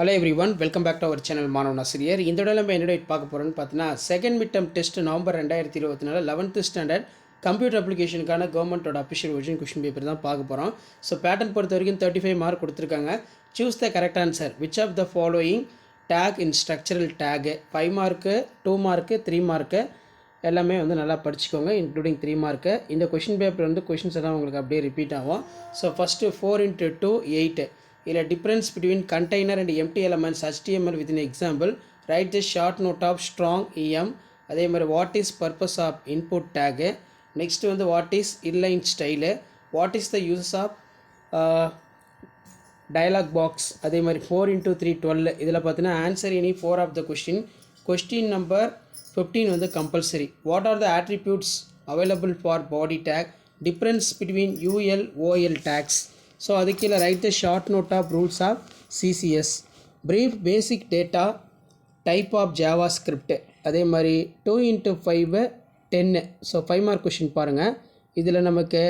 Hello everyone, welcome back to our channel மாணவன் ஆசிரியர். இந்த விட நம்ம என்ன பார்க்க போகிறோன்னு பார்த்தீங்கன்னா, second mid term test November 2024 11th standard computer அப்ளிகேஷனுக்கான கவர்மெண்ட்டோட அஃபிஷியல் ஒரிஜினல் கொஸ்டின் பேப்பர் தான் பார்க்க போகிறோம். ஸோ பேட்டர்ன் பொறுத்த வரைக்கும் 35 மார்க் கொடுத்துருக்காங்க. Choose the correct answer which of the following tag in structural tag. 5 mark, 2 mark, 3 mark எல்லாமே வந்து நல்லா படிச்சுக்கோங்க, இன்க்ளூடிங் 3 மார்க்கு. இந்த கொஷின் பேப்பர் வந்து கொஷின்ஸ் எல்லாம் உங்களுக்கு அப்படியே ரிப்பீட் ஆகும். So first 4 × 2 8. இல்லை difference between container and empty elements HTML with an example. Write the short note of strong EM. அதே மாதிரி what is purpose of input tag. next வந்து what is inline style. what is the use of dialog box. அதே மாதிரி 4 × 3 12. இதில் பார்த்தீங்கன்னா answer any 4 of the question number 15 வந்து compulsory. what are the attributes available for body tag. difference between UL OL tags. So அதுக்கு கீழே write the short note of rules of CSS. Brief basic data type of JavaScript. அதே மாதிரி 2 × 5 10. So 5 mark question பாருங்கள். இதில் நமக்கு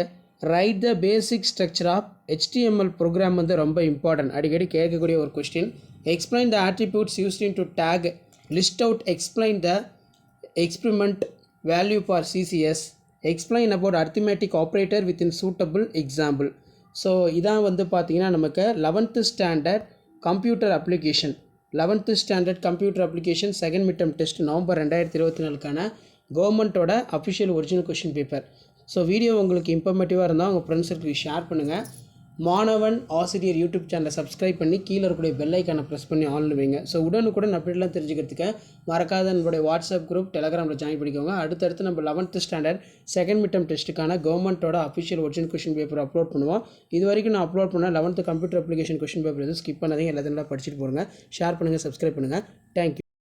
write the basic structure of HTML program வந்து ரொம்ப important, அடிக்கடி கேட்கக்கூடிய ஒரு question. Explain the attributes used in to tag. List out explain the experiment value for CSS. Explain about arithmetic operator with in suitable example. So இதான் வந்து பார்த்திங்கன்னா நமக்கு 11th standard computer application 11th standard computer application second mid term test November 2024 கவர்மெண்ட்டோட official original question paper. So video உங்களுக்கு இன்ஃபர்மேட்டிவாக இருந்தால் உங்கள் ஃப்ரெண்ட்ஸுக்கு ஷேர் பண்ணுங்கள். மாணவன் ஆசிரியர் யூடியூப் சேனலை சப்ஸ்கிரைப் பண்ணி கீழே இருக்கக்கூடிய பெல் ஐக்கானை ப்ரெஸ் பண்ணி ஆன்ல வைங்க. ஸோ உடனுக்குடன் அப்டேட்லாம் தெரிஞ்சுக்கிறதுக்கு மறக்காத நம்மளுடைய வாட்ஸ்அப் குரூப் டெலகிராமில் ஜாயின் பண்ணிக்கோங்க. அடுத்தடுத்து நம்ம 11th standard second mid term டெஸ்ட்டுக்கான கவர்மெண்ட்டோட official original question paper upload பண்ணுவோம். இது வரைக்கும் நான் அப்லோட் பண்ண 11th computer application question paper எதுவும் ஸ்கிப் பண்ணாதீங்க, எல்லாத்தையும் படிச்சுட்டு போடுங்க. ஷேர் பண்ணுங்கள், சப்ஸ்கிரைப் பண்ணுங்கள். தேங்க்யூ.